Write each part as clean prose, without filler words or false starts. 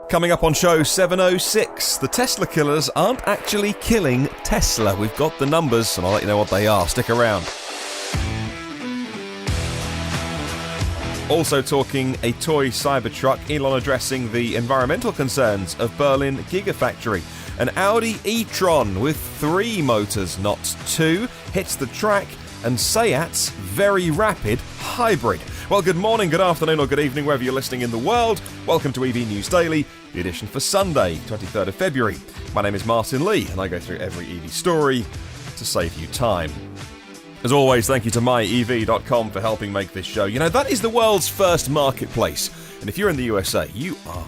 Coming up on show 706, the Tesla killers aren't actually killing Tesla. We've got the numbers and I'll let you know what they are. Stick around. Also talking a toy Cybertruck, Elon addressing the environmental concerns of Berlin Gigafactory. An Audi Etron with 3 motors, not 2, hits the track, and Seat's very rapid hybrid. Well, good morning, good afternoon or good evening, wherever you're listening in the world. Welcome to EV News Daily, the edition for Sunday, 23rd of February. My name is Martyn Lee, and I go through every EV story to save you time. As always, thank you to myev.com for helping make this show. You know, that is the world's first marketplace. And if you're in the USA, you are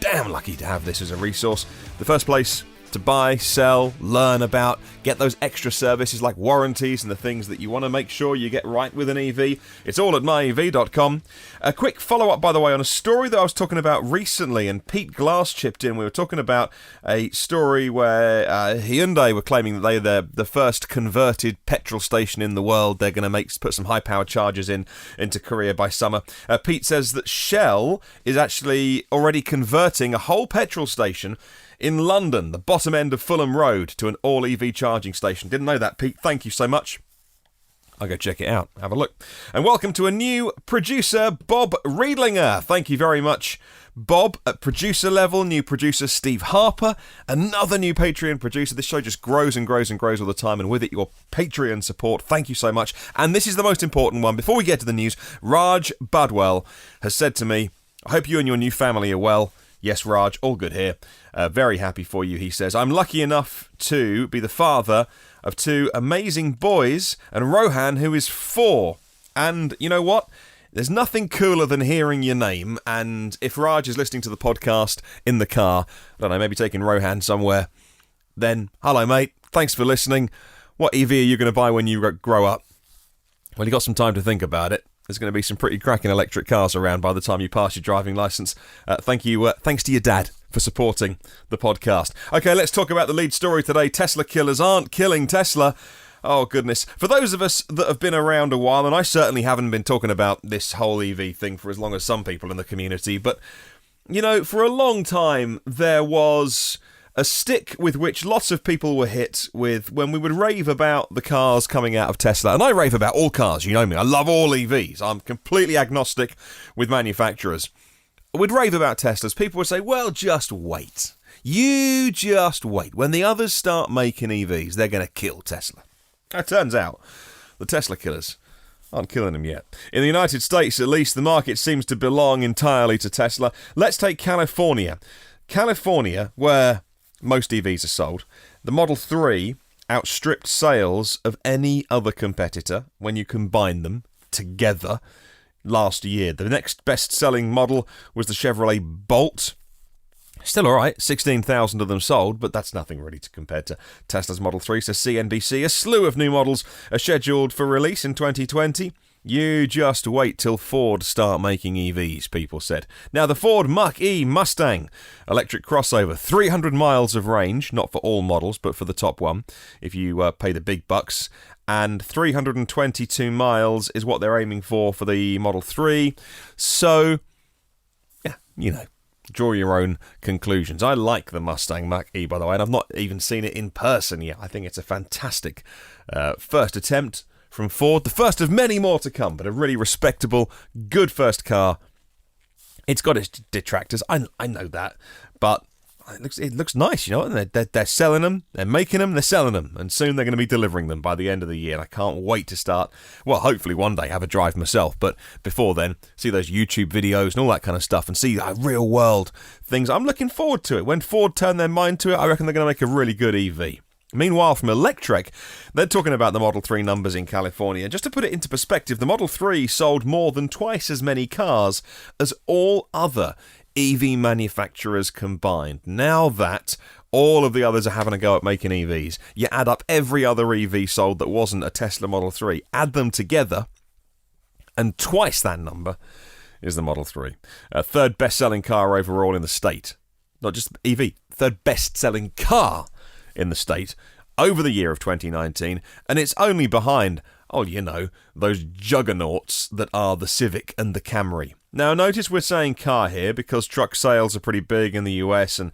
damn lucky to have this as a resource. The first place to buy, sell, learn about, get those extra services like warranties and the things that you want to make sure you get right with an EV. It's all at myev.com. A quick follow-up, by the way, on a story that I was talking about recently, and Pete Glass chipped in. We were talking about a story where Hyundai were claiming that they're the first converted petrol station in the world. They're going to put some high-powered chargers into Korea by summer. Pete says that Shell is actually already converting a whole petrol station in London, the bottom end of Fulham Road, to an all-EV charging station. Didn't know that, Pete. Thank you so much. I'll go check it out. Have a look. And welcome to a new producer, Bob Riedlinger. Thank you very much, Bob. At producer level, new producer Steve Harper, another new Patreon producer. This show just grows and grows and grows all the time, and with it, your Patreon support. Thank you so much. And this is the most important one. Before we get to the news, RAJ BADWAL has said to me, I hope you and your new family are well. Yes, Raj, all good here. Very happy for you, he says. I'm lucky enough to be the father of 2 amazing boys and ROHAN, who is 4. And you know what? There's nothing cooler than hearing your name. And if Raj is listening to the podcast in the car, I don't know, maybe taking ROHAN somewhere, then hello, mate. Thanks for listening. What EV are you going to buy when you grow up? Well, you got some time to think about it. There's going to be some pretty cracking electric cars around by the time you pass your driving licence. Thanks to your dad for supporting the podcast. Okay, let's talk about the lead story today. Tesla killers aren't killing Tesla. Oh, goodness. For those of us that have been around a while, and I certainly haven't been talking about this whole EV thing for as long as some people in the community, but, you know, for a long time there was a stick with which lots of people were hit with when we would rave about the cars coming out of Tesla. And I rave about all cars, you know me. I love all EVs. I'm completely agnostic with manufacturers. We'd rave about Teslas. People would say, well, just wait. You just wait. When the others start making EVs, they're going to kill Tesla. It turns out the Tesla killers aren't killing them yet. In the United States, at least, the market seems to belong entirely to Tesla. Let's take California. California, where most EVs are sold, the Model 3 outstripped sales of any other competitor when you combine them together last year. The next best-selling model was the Chevrolet Bolt. Still alright, 16,000 of them sold, but that's nothing really to compare to Tesla's Model 3, says CNBC. A slew of new models are scheduled for release in 2020. You just wait till Ford start making EVs, people said. Now, the Ford Mach-E Mustang electric crossover, 300 miles of range, not for all models, but for the top one, if you pay the big bucks, and 322 miles is what they're aiming for the Model 3. So, yeah, you know, draw your own conclusions. I like the Mustang Mach-E, by the way, and I've not even seen it in person yet. I think it's a fantastic first attempt from Ford, the first of many more to come, but a really respectable, good first car. It's got its detractors, I know that, but it looks nice, you know. They're selling them, they're making them, they're selling them, and soon they're going to be delivering them by the end of the year. And I can't wait to start, well, hopefully one day have a drive myself, but before then, see those YouTube videos and all that kind of stuff, and see real world things. I'm looking forward to it. When Ford turn their mind to it, I reckon they're going to make a really good EV. Meanwhile, from Electrek, they're talking about the Model 3 numbers in California. Just to put it into perspective, the Model 3 sold more than twice as many cars as all other EV manufacturers combined. Now that all of the others are having a go at making EVs, you add up every other EV sold that wasn't a Tesla Model 3, add them together, and twice that number is the Model 3. Third best-selling car overall in the state. Not just EV, third best-selling car in the state over the year of 2019, and it's only behind, those juggernauts that are the Civic and the Camry. Now, notice we're saying car here because truck sales are pretty big in the US, and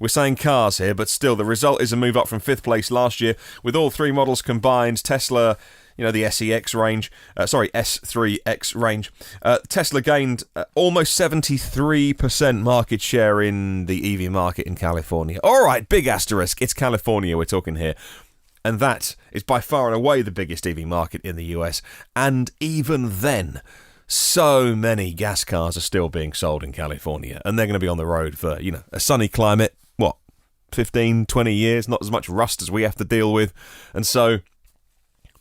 we're saying cars here, but still, the result is a move up from 5th place last year. With all three models combined, Tesla, the SEX range, S3X range, Tesla gained almost 73% market share in the EV market in California. All right, big asterisk, it's California we're talking here. And that is by far and away the biggest EV market in the US. And even then, so many gas cars are still being sold in California, and they're going to be on the road for, a sunny climate, 15, 20 years, not as much rust as we have to deal with, and so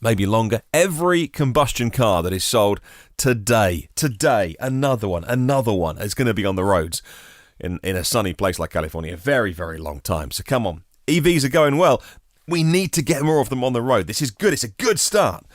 maybe longer. Every combustion car that is sold today, another one is going to be on the roads in a sunny place like California. Very, very long time. So come on, EVs are going well. We need to get more of them on the road. This is good. It's a good start,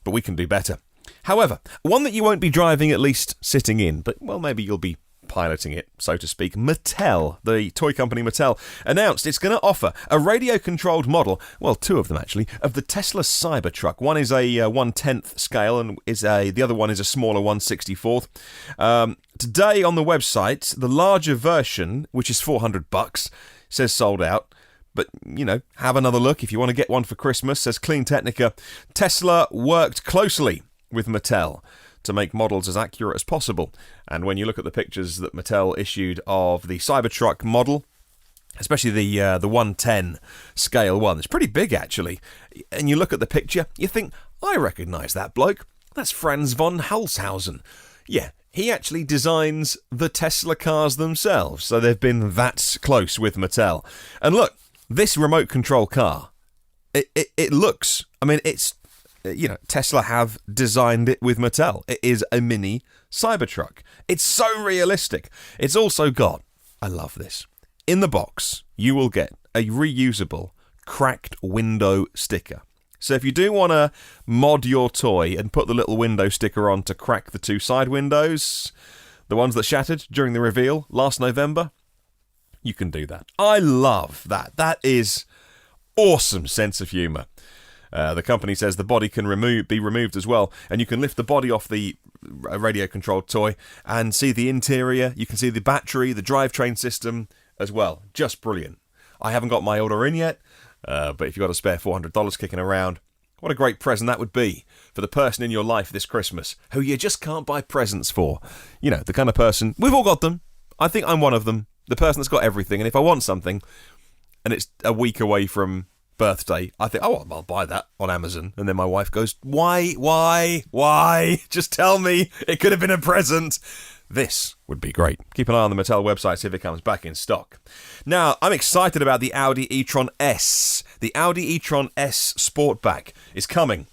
but we can do better. However, one that you won't be driving, at least sitting in, but, maybe you'll be piloting it, so to speak. Mattel, the toy company Mattel, announced it's going to offer a radio-controlled model, two of them actually, of the Tesla Cybertruck. One is a 1/10th scale, and the other one is a smaller 1/64th. Today on the website, the larger version, which is $400, says sold out. But, have another look if you want to get one for Christmas, says Clean Technica. Tesla worked closely with Mattel to make models as accurate as possible. And when you look at the pictures that Mattel issued of the Cybertruck model, especially the 110 scale one, it's pretty big actually. And you look at the picture, you think, I recognise that bloke. That's Franz von Holzhausen. Yeah, he actually designs the Tesla cars themselves. So they've been that close with Mattel. And look, this remote control car, it looks, it's, Tesla have designed it with Mattel. It is a mini Cybertruck. It's so realistic. It's also got, I love this, in the box, you will get a reusable cracked window sticker. So if you do want to mod your toy and put the little window sticker on to crack the two side windows, the ones that shattered during the reveal last November, you can do that. I love that. That is awesome sense of humour. The company says the body can be removed as well, and you can lift the body off the radio-controlled toy and see the interior. You can see the battery, the drivetrain system as well. Just brilliant. I haven't got my order in yet, but if you've got a spare $400 kicking around, what a great present that would be for the person in your life this Christmas who you just can't buy presents for. The kind of person, we've all got them. I think I'm one of them. The person that's got everything, and if I want something, and it's a week away from birthday, I think, I'll buy that on Amazon. And then my wife goes, why? Just tell me it could have been a present. This would be great. Keep an eye on the Mattel website, see if it comes back in stock. Now, I'm excited about the Audi Etron S. The Audi Etron S Sportback is coming.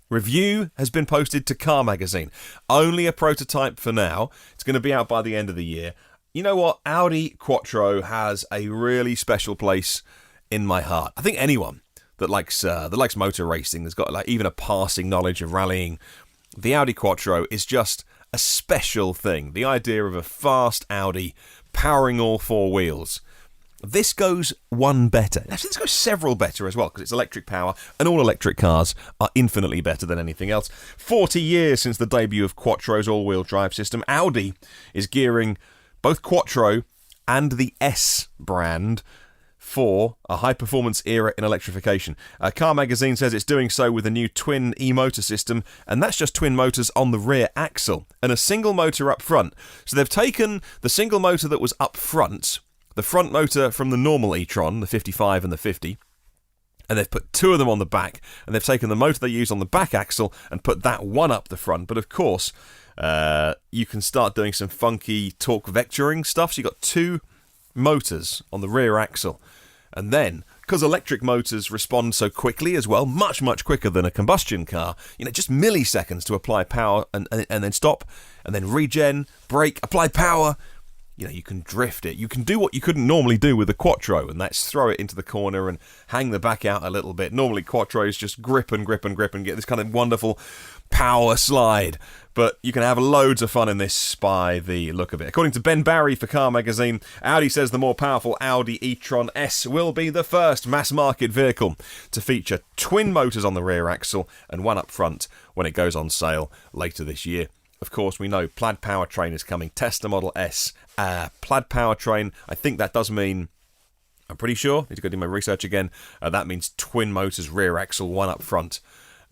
Review has been posted to Car Magazine. Only a prototype for now. It's going to be out by the end of the year. You know what? Audi Quattro has a really special place in my heart. I think anyone that likes motor racing, that's got even a passing knowledge of rallying, the Audi Quattro is just a special thing. The idea of a fast Audi powering all four wheels. This goes one better. Actually, this goes several better as well, because it's electric power, and all electric cars are infinitely better than anything else. 40 years since the debut of Quattro's all-wheel drive system, Audi is gearing both Quattro and the S brand for a high-performance era in electrification. Car Magazine says it's doing so with a new twin e-motor system, and that's just twin motors on the rear axle and a single motor up front. So they've taken the single motor that was up front, the front motor from the normal e-tron, the 55 and the 50, and they've put two of them on the back, and they've taken the motor they use on the back axle and put that one up the front. But of course, you can start doing some funky torque vectoring stuff. So you've got two motors on the rear axle. And then, because electric motors respond so quickly as well, much, much quicker than a combustion car, just milliseconds to apply power and then stop, and then regen, brake, apply power. You can drift it. You can do what you couldn't normally do with a Quattro, and that's throw it into the corner and hang the back out a little bit. Normally, Quattros just grip and grip and grip and get this kind of wonderful power slide. But you can have loads of fun in this by the look of it. According to Ben Barry for Car Magazine, Audi says the more powerful Audi Etron S will be the first mass-market vehicle to feature twin motors on the rear axle and one up front when it goes on sale later this year. of course, we know plaid powertrain is coming. Tesla Model S, plaid powertrain. I think that does mean, I'm pretty sure, need to go do my research again, that means twin motors, rear axle, one up front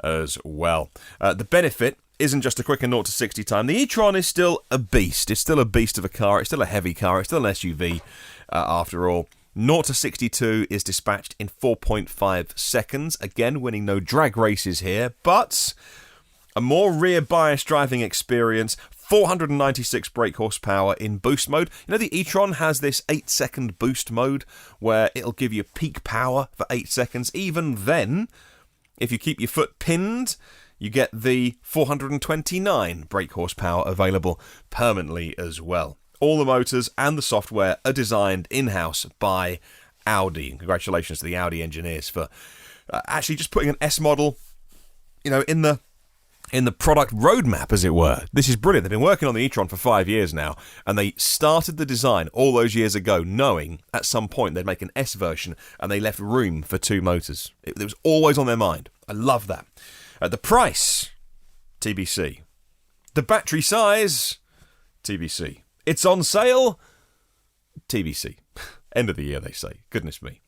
as well. The benefit isn't just a quicker 0 to 60 time. The e-tron is still a beast. It's still a beast of a car. It's still a heavy car. It's still an SUV after all. 0 to 62 is dispatched in 4.5 seconds. Again, winning no drag races here, but a more rear-biased driving experience. 496 brake horsepower in boost mode. You know, the e-tron has this 8-second boost mode where it'll give you peak power for 8 seconds. Even then, if you keep your foot pinned, you get the 429 brake horsepower available permanently as well. All the motors and the software are designed in-house by Audi. And congratulations to the Audi engineers for actually just putting an S model, you know, in the product roadmap, as it were. This is brilliant. They've been working on the e-tron for 5 years now, and they started the design all those years ago knowing at some point they'd make an S version, and they left room for 2 motors. It was always on their mind. I love that. The price, TBC. The battery size, TBC. It's on sale, TBC. End of the year, they say. Goodness me.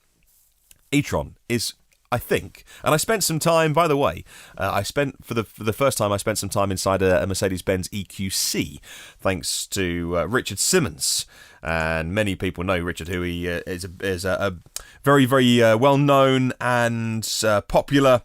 e-tron is, I think, and I spent some time, by the way, for the first time I spent some time inside a Mercedes-Benz EQC, thanks to Richard Simmons. And many people know Richard, who he is a very, very well-known and popular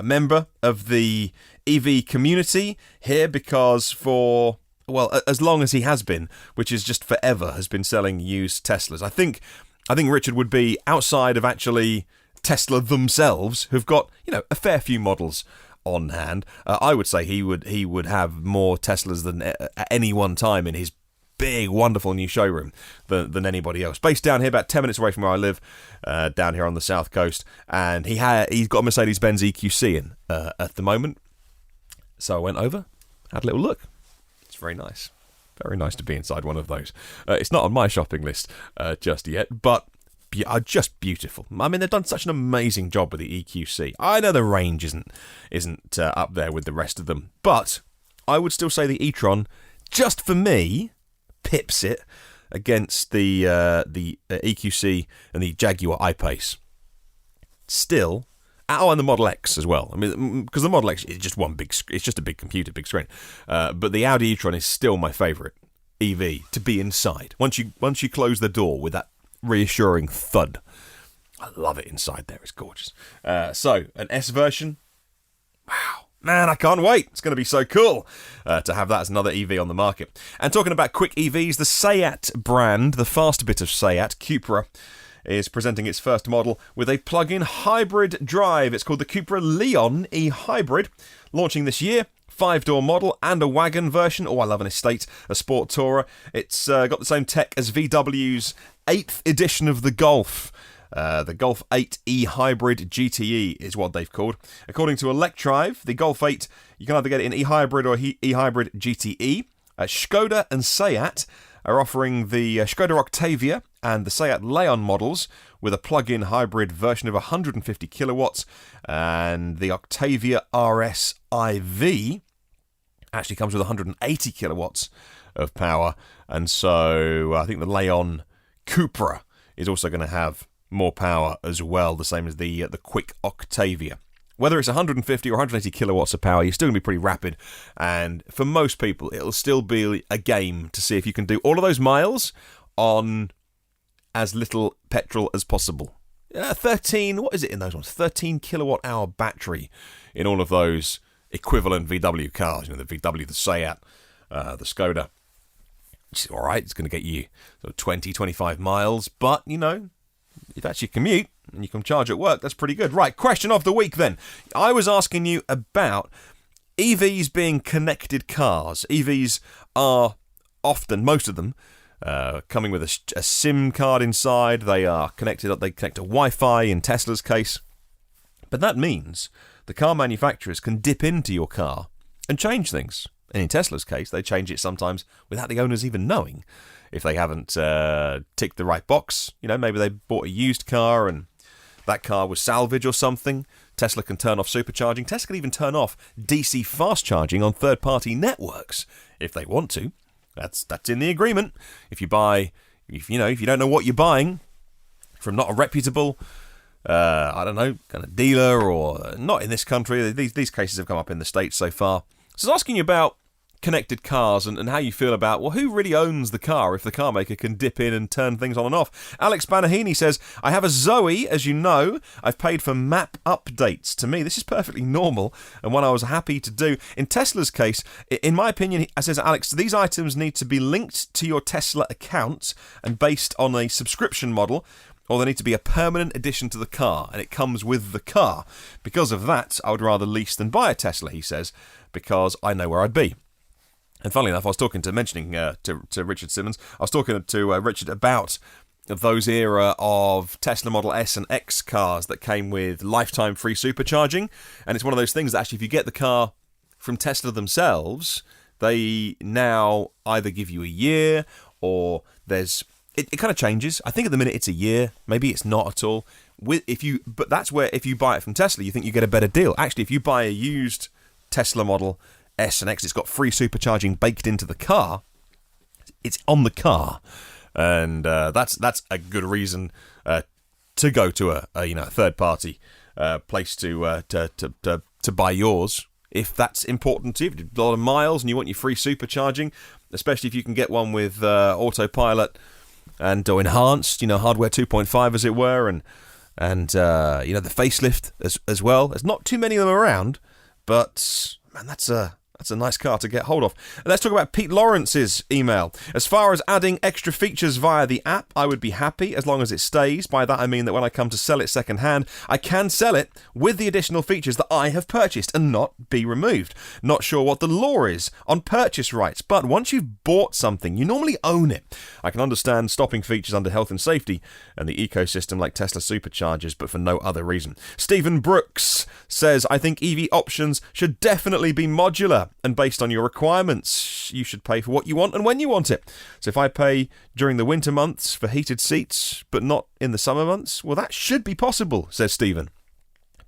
member of the EV community here, because for, well, as long as he has been, which is just forever, has been selling used Teslas. I think Richard would be, outside of actually Tesla themselves, who've got, you know, a fair few models on hand. I would say he would have more Teslas than at any one time in his big, wonderful new showroom than anybody else. Based down here, about 10 minutes away from where I live, down here on the south coast, and he's got a Mercedes-Benz EQC in at the moment. So I went over, had a little look. It's very nice. Very nice to be inside one of those. It's not on my shopping list just yet, but just beautiful. I mean, they've done such an amazing job with the EQC. I know the range isn't up there with the rest of them, but I would still say the e-tron, just for me, pips it against the EQC and the Jaguar I-Pace. Still, and the Model X as well. I mean, because the Model X is just it's just a big computer, big screen. But the Audi e-tron is still my favourite EV to be inside. Once you close the door with that reassuring thud, I love it inside there. It's gorgeous. So an S version, wow. Man, I can't wait. It's going to be so cool to have that as another EV on the market. And talking about quick EVs, the Seat brand, the fast bit of Seat, Cupra, is presenting its first model with a plug-in hybrid drive. It's called the Cupra Leon e-Hybrid, launching this year. 5-door model and a wagon version. Oh, I love an estate, a sport tourer. It's got the same tech as VW's 8th edition of the Golf. The Golf 8 e-Hybrid GTE is what they've called. According to Electrive, the Golf 8, you can either get it in e-Hybrid or e-Hybrid GTE. Skoda and Seat are offering the Skoda Octavia and the Seat Leon models with a plug-in hybrid version of 150 kilowatts, and the Octavia RS IV actually comes with 180 kilowatts of power, and so I think the Leon Cupra is also going to have more power as well, the same as the Quick Octavia. Whether it's 150 or 180 kilowatts of power, you're still going to be pretty rapid, and for most people, it'll still be a game to see if you can do all of those miles on as little petrol as possible. 13, what is it in those ones? 13 kilowatt hour battery in all of those equivalent VW cars. You know, the VW, the Seat, the Skoda. Which is alright, it's going to get you sort of 20, 25 miles, but, you know, if that's your commute and you can charge at work, that's pretty good. Right, question of the week then. I was asking you about EVs being connected cars. EVs are often, most of them, coming with a SIM card inside. They are connected up. They connect to Wi-Fi in Tesla's case. But that means the car manufacturers can dip into your car and change things. And in Tesla's case, they change it sometimes without the owners even knowing. If they haven't ticked the right box, you know, maybe they bought a used car and that car was salvage or something. Tesla can turn off supercharging. Tesla can even turn off DC fast charging on third-party networks if they want to. That's in the agreement. If you don't know what you're buying from not a reputable, kind of dealer, or not in this country. These cases have come up in the States so far. So it's asking you about connected cars and how you feel about, well, who really owns the car if the car maker can dip in and turn things on and off. Alex Banahini says, I have a Zoe, as you know. I've paid for map updates. To me, this is perfectly normal and one I was happy to do. In Tesla's case, in my opinion, says Alex, these items need to be linked to your Tesla account and based on a subscription model, or they need to be a permanent addition to the car, and it comes with the car. Because of that, I would rather lease than buy a Tesla, he says, because I know where I'd be. And funnily enough, I was mentioning to Richard Simmons, I was talking to Richard about those era of Tesla Model S and X cars that came with lifetime free supercharging. And it's one of those things that actually, if you get the car from Tesla themselves, they now either give you a year, or it kind of changes. I think at the minute it's a year. Maybe it's not at all. But that's where, if you buy it from Tesla, you think you get a better deal. Actually, if you buy a used Tesla Model S and X, it's got free supercharging baked into the car. It's on the car, and that's a good reason to go to a third party place to buy yours, if that's important to you. If you've got a lot of miles and you want your free supercharging, especially if you can get one with autopilot or enhanced, hardware 2.5 as it were, and the facelift as well. There's not too many of them around, but man, that's a nice car to get hold of. And let's talk about Pete Lawrence's email. As far as adding extra features via the app, I would be happy as long as it stays. By that I mean that when I come to sell it second hand, I can sell it with the additional features that I have purchased and not be removed. Not sure what the law is on purchase rights, but once you've bought something, you normally own it. I can understand stopping features under health and safety and the ecosystem like Tesla superchargers, but for no other reason. Stephen Brooks says, I think EV options should definitely be modular and based on your requirements. You should pay for what you want and when you want it. So if I pay during the winter months for heated seats, but not in the summer months, well, that should be possible, says Stephen.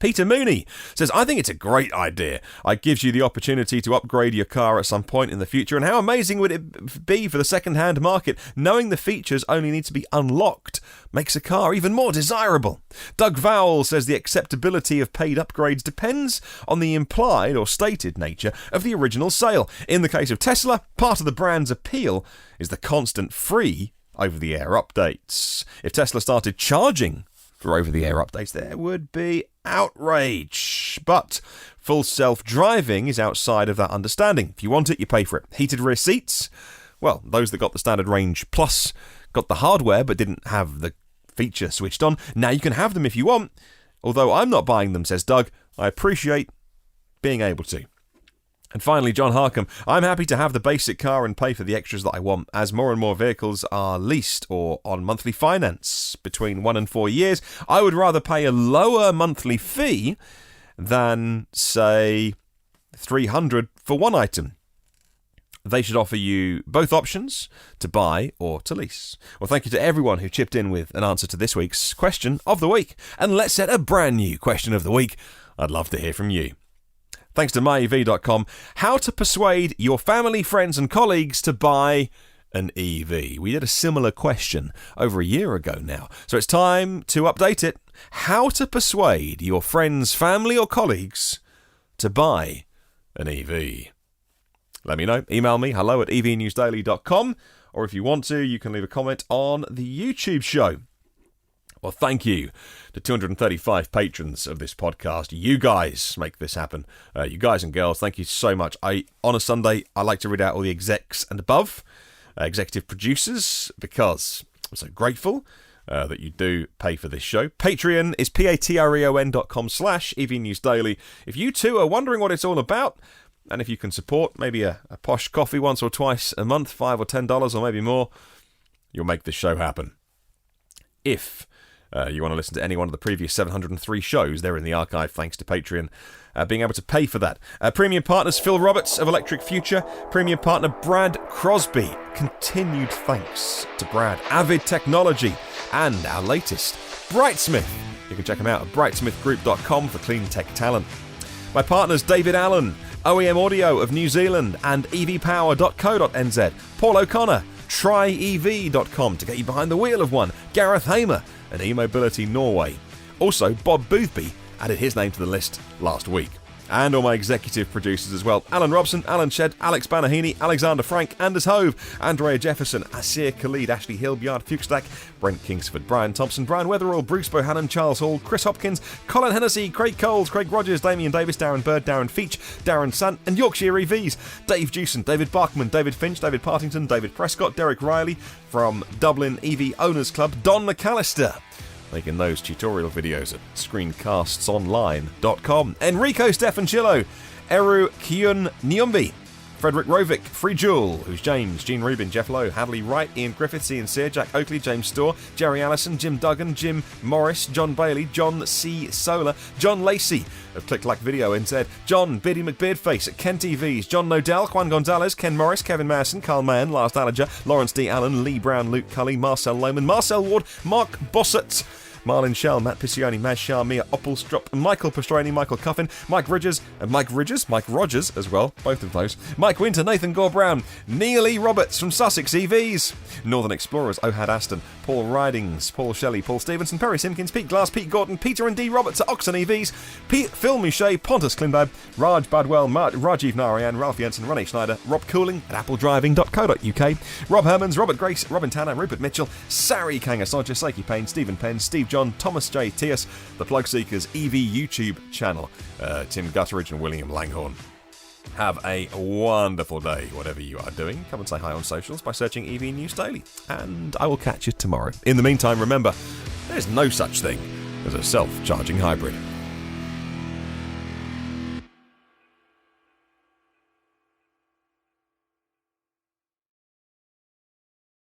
Peter Mooney says, I think it's a great idea. It gives you the opportunity to upgrade your car at some point in the future, and how amazing would it be for the second-hand market? Knowing the features only need to be unlocked makes a car even more desirable. Doug Vowell says the acceptability of paid upgrades depends on the implied or stated nature of the original sale. In the case of Tesla, part of the brand's appeal is the constant free over-the-air updates. If Tesla started charging for over-the-air updates, there would be outrage. But full self-driving is outside of that understanding. If you want it, you pay for it. Heated rear seats, well, those that got the standard range plus got the hardware but didn't have the feature switched on. Now you can have them if you want, although I'm not buying them, says Doug. I appreciate being able to. And finally, John Harcombe, I'm happy to have the basic car and pay for the extras that I want, as more and more vehicles are leased or on monthly finance between 1 and 4 years. I would rather pay a lower monthly fee than, say, $300 for one item. They should offer you both options, to buy or to lease. Well, thank you to everyone who chipped in with an answer to this week's question of the week. And let's set a brand new question of the week. I'd love to hear from you. Thanks to myev.com, how to persuade your family, friends and colleagues to buy an EV. We did a similar question over a year ago now, so it's time to update it. How to persuade your friends, family or colleagues to buy an EV. Let me know. Email me, hello@evnewsdaily.com, or if you want to, you can leave a comment on the YouTube show. Well, thank you to 235 patrons of this podcast. You guys make this happen. You guys and girls, thank you so much. On a Sunday, I like to read out all the execs and above, executive producers, because I'm so grateful that you do pay for this show. Patreon is patreon.com/evnewsdaily. If you too are wondering what it's all about, and if you can support maybe a posh coffee once or twice a month, $5 or $10 or maybe more, you'll make this show happen. If you want to listen to any one of the previous 703 shows, they're in the archive thanks to Patreon being able to pay for that. Premium partners Phil Roberts of Electric Future, premium partner Brad Crosby. Continued thanks to Brad. Avid Technology, and our latest, Brightsmith. You can check them out at brightsmithgroup.com for clean tech talent. My partners David Allen, OEM Audio of New Zealand and evpower.co.nz, Paul O'Connor, tryev.com to get you behind the wheel of one, Gareth Hamer and eMobility Norway. Also, Bob Boothby added his name to the list last week. And all my executive producers as well: Alan Robson, Alan Shedd, Alex Banahini, Alexander Frank, Anders Hove, Andrea Jefferson, Asir Khalid, Ashley Hill, Bjard Fuchstack, Brent Kingsford, Brian Thompson, Brian Weatherall, Bruce Bohannon, Charles Hall, Chris Hopkins, Colin Hennessy, Craig Coles, Craig Rogers, Damien Davis, Darren Bird, Darren Feach, Darren Sant, and Yorkshire EVs, Dave Jewson, David Barkman, David Finch, David Partington, David Prescott, Derek Riley from Dublin EV Owners Club, Don McAllister, making those tutorial videos at screencastsonline.com. Enrico Stefanchillo, Eru Kyun Nyumbi, Frederick Rovick, Free Jewel, who's James, Gene Rubin, Jeff Lowe, Hadley Wright, Ian Griffiths, Ian Sear, Jack Oakley, James Storr, Jerry Allison, Jim Duggan, Jim Morris, John Bailey, John C. Solar, John Lacey of Click Like Video NZ, John Biddy McBeardface at Ken TVs, John Nodell, Juan Gonzalez, Ken Morris, Kevin Masson, Carl Mann, Lars Dallinger, Lawrence D. Allen, Lee Brown, Luke Cully, Marcel Lohman, Marcel Ward, Mark Bossett, Marlon Shell, Matt Piccioni, Maz Shah, Mia Oppelstrup, Michael Pastrani, Michael Coffin, Mike Rogers as well, both of those, Mike Winter, Nathan Gore Brown, Neil E. Roberts from Sussex EVs, Northern Explorers, Ohad Aston, Paul Ridings, Paul Shelley, Paul Stevenson, Perry Simpkins, Pete Glass, Pete Gordon, Peter and D. Roberts at Oxon EVs, Phil Mouchet, Pontus Klimbab, Raj Badwal, Rajiv Narayan, Ralph Jensen, Ronnie Schneider, Rob Cooling at appledriving.co.uk, Rob Hermans, Robert Grace, Robin Tanner, Rupert Mitchell, Sari Kangasoja, Seiki Payne, Stephen Penn, Steve John, Thomas J. Tias, the Plug Seekers EV YouTube channel, Tim Gutteridge and William Langhorne. Have a wonderful day, whatever you are doing. Come and say hi on socials by searching EV News Daily, and I will catch you tomorrow. In the meantime, remember, there's no such thing as a self-charging hybrid.